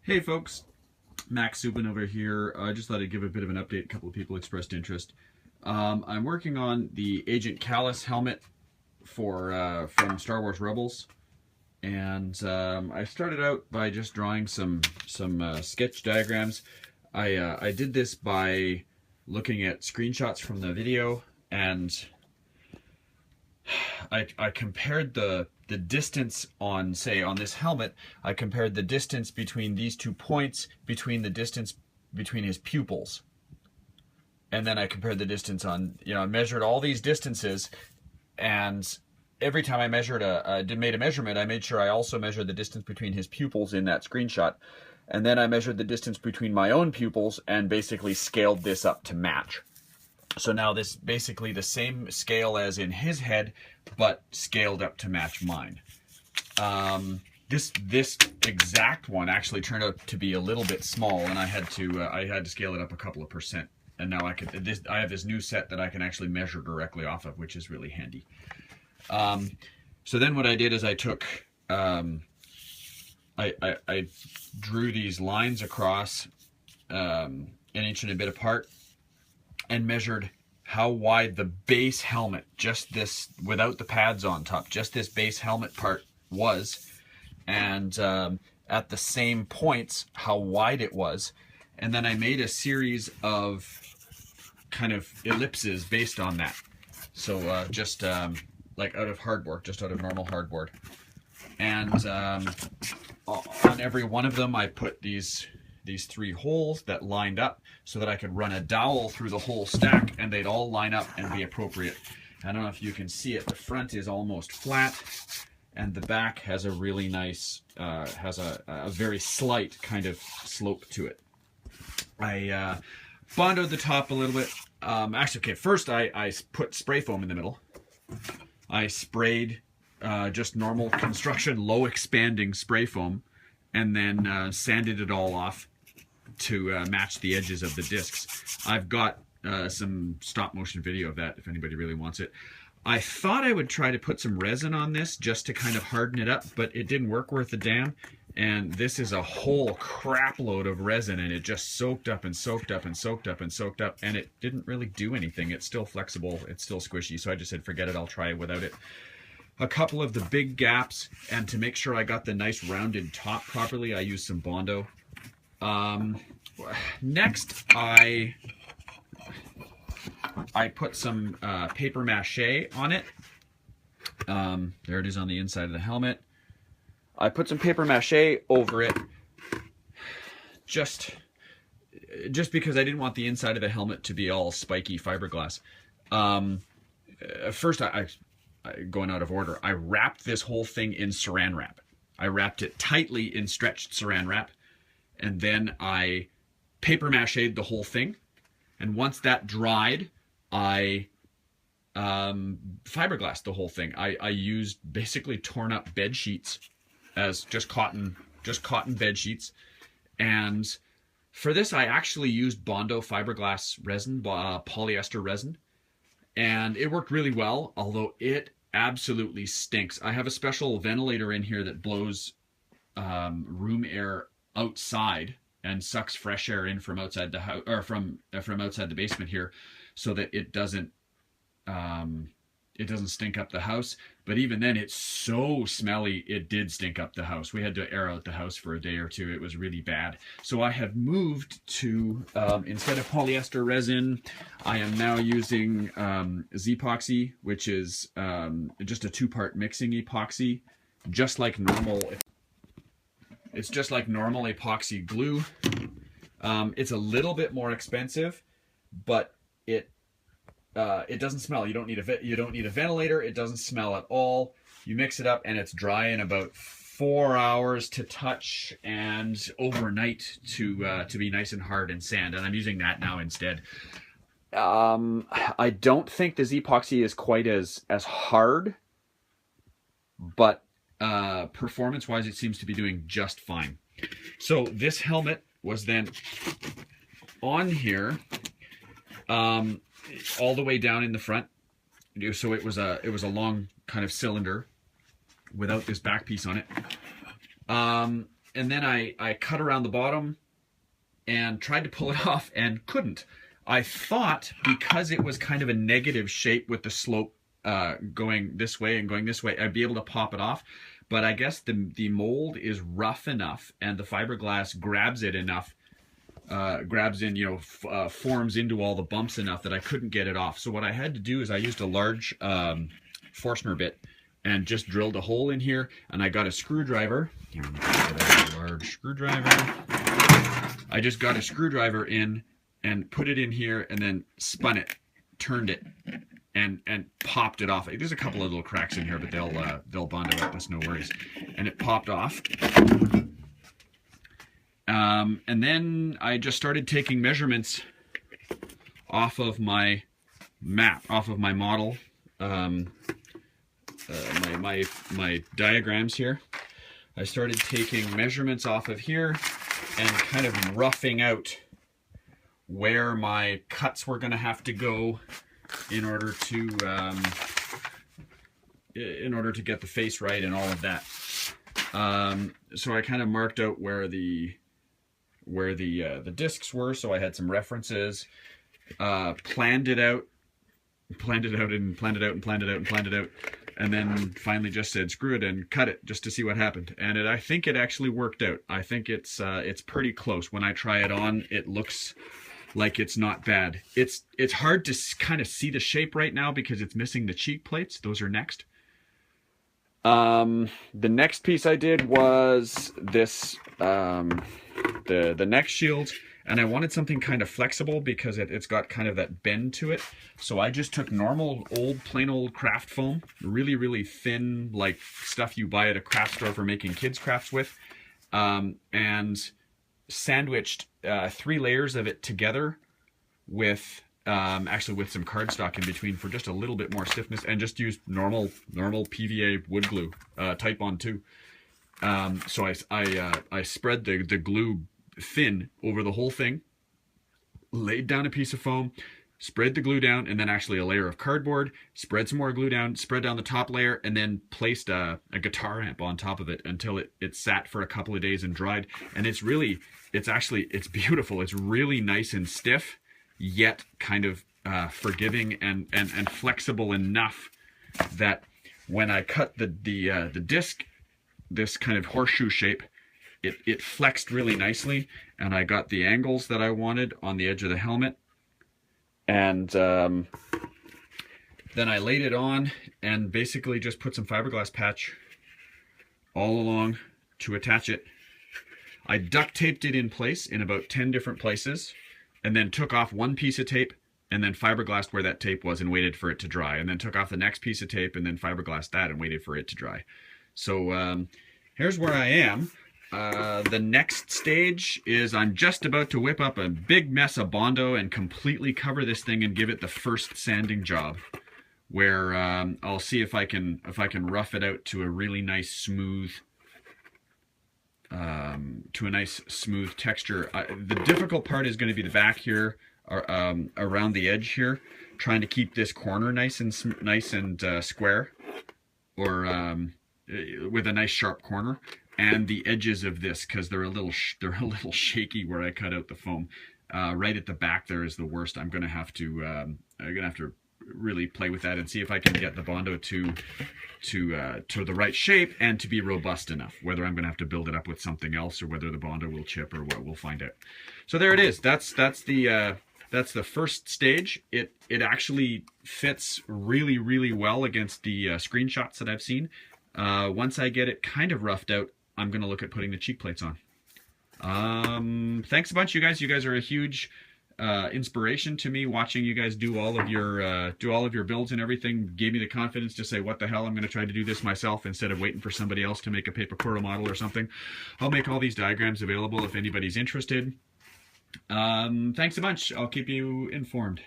Hey folks, Max Subin over here. I just thought I'd give a bit of an update. A couple of people expressed interest. I'm working on the Agent Kallus helmet from Star Wars Rebels, and I started out by just drawing some sketch diagrams. I did this by looking at screenshots from the video, and I compared the distance on, say, on this helmet. I compared the distance between these 2 points, between the distance between his pupils. And then I compared the distance on, I measured all these distances, and every time I measured made a measurement, I made sure I also measured the distance between his pupils in that screenshot. And then I measured the distance between my own pupils and basically scaled this up to match. So now this basically the same scale as in his head, but scaled up to match mine. This exact one actually turned out to be a little bit small, and I had to scale it up a couple of percent. And now I have this new set that I can actually measure directly off of, which is really handy. So then what I did is I took I drew these lines across an inch and a bit apart, and measured how wide the base helmet, just this without the pads on top, just this base helmet part was, and at the same points how wide it was. And then I made a series of kind of ellipses based on that. So just like out of hardboard, just out of normal hardboard. And on every one of them I put these 3 holes that lined up so that I could run a dowel through the whole stack, and they'd all line up and be appropriate. I don't know if you can see it. The front is almost flat, and the back has a really nice, has a very slight kind of slope to it. I bondoed the top a little bit. Actually, okay, first I put spray foam in the middle. I sprayed just normal construction, low expanding spray foam, and then sanded it all off to match the edges of the discs. I've got some stop motion video of that if anybody really wants it. I thought I would try to put some resin on this just to kind of harden it up, but it didn't work worth a damn. And this is a whole crap load of resin, and it just soaked up and soaked up and soaked up and soaked up, and it didn't really do anything. It's still flexible, it's still squishy, so I just said forget it, I'll try it without it. A couple of the big gaps, and to make sure I got the nice rounded top properly, I used some Bondo. Next, I put some paper mache on it. There it is on the inside of the helmet. I put some paper mache over it, just because I didn't want the inside of the helmet to be all spiky fiberglass. First, going out of order, I wrapped this whole thing in saran wrap. I wrapped it tightly in stretched saran wrap, and then I paper mache'd the whole thing. And once that dried, I fiberglassed the whole thing. I used basically torn up bed sheets as just cotton bed sheets. And for this, I actually used Bondo fiberglass resin, polyester resin. And it worked really well, although it absolutely stinks. I have a special ventilator in here that blows room air outside and sucks fresh air in from outside the house, or from outside the basement here, so that it doesn't stink up the house. But even then, it's so smelly, it did stink up the house. We had to air out the house for a day or two. It was really bad. So I have moved to, instead of polyester resin, I am now using Z-epoxy, which is just a 2-part mixing epoxy, just like normal. It's just like normal epoxy glue. It's a little bit more expensive, but it doesn't smell. You don't need a ventilator. It doesn't smell at all. You mix it up and it's dry in about 4 hours to touch, and overnight to be nice and hard and sand. And I'm using that now instead. I don't think the Z-epoxy is quite as hard, but performance-wise, it seems to be doing just fine. So this helmet was then on here. All the way down in the front, so it was a long kind of cylinder without this back piece on it. then I cut around the bottom and tried to pull it off and couldn't. I thought because it was kind of a negative shape with the slope going this way and going this way, I'd be able to pop it off. But I guess the mold is rough enough and the fiberglass grabs it enough, grabs in, forms into all the bumps enough that I couldn't get it off. So what I had to do is I used a large Forstner bit and just drilled a hole in here, and I got a screwdriver. Here, I'm gonna get a large screwdriver. I just got a screwdriver in and put it in here and then spun it, turned it, and popped it off. There's a couple of little cracks in here, but they'll bond it up. That's no worries. And it popped off. And then I just started taking measurements off of my map, off of my model, my diagrams here. I started taking measurements off of here and kind of roughing out where my cuts were going to have to go in order to get the face right and all of that. So I kind of marked out where the discs were, so I had some references. Planned it out, and then finally just said screw it and cut it just to see what happened. And I think it actually worked out. I think it's pretty close. When I try it on, it looks like it's not bad. It's hard to kind of see the shape right now because it's missing the cheek plates. Those are next. The next piece I did was this, the neck shield, and I wanted something kind of flexible because it's got kind of that bend to it. So I just took normal plain old craft foam, really, really thin, like stuff you buy at a craft store for making kids crafts with, and sandwiched 3 layers of it together with actually with some cardstock in between for just a little bit more stiffness, and just used normal PVA wood glue, type on 2. So I spread the glue thin over the whole thing, laid down a piece of foam, spread the glue down, and then actually a layer of cardboard, spread some more glue down, spread down the top layer, and then placed a guitar amp on top of it until it sat for a couple of days and dried. And it's beautiful. It's really nice and stiff, yet kind of forgiving and flexible enough that when I cut the disc, this kind of horseshoe shape, it flexed really nicely, and I got the angles that I wanted on the edge of the helmet. And then I laid it on and basically just put some fiberglass patch all along to attach it. I duct taped it in place in about 10 different places, and then took off one piece of tape and then fiberglassed where that tape was and waited for it to dry, and then took off the next piece of tape and then fiberglassed that and waited for it to dry. So here's where I am. The next stage is I'm just about to whip up a big mess of Bondo and completely cover this thing and give it the first sanding job, where I'll see if I can rough it out to a really nice smooth texture. The difficult part is going to be the back here, around the edge here, trying to keep this corner nice and square, or with a nice sharp corner, and the edges of this, because they're a little shaky where I cut out the foam. Right at the back there is the worst. I'm gonna have to really play with that and see if I can get the Bondo to the right shape and to be robust enough. Whether I'm gonna have to build it up with something else or whether the Bondo will chip or what, we'll find out. So there it is. That's the first stage. It actually fits really, really well against the screenshots that I've seen. Once I get it kind of roughed out, I'm going to look at putting the cheek plates on. Thanks a bunch, you guys. You guys are a huge inspiration to me. Watching you guys do all of your builds and everything gave me the confidence to say, what the hell, I'm going to try to do this myself instead of waiting for somebody else to make a paper quarto model or something. I'll make all these diagrams available if anybody's interested. Thanks a bunch. I'll keep you informed.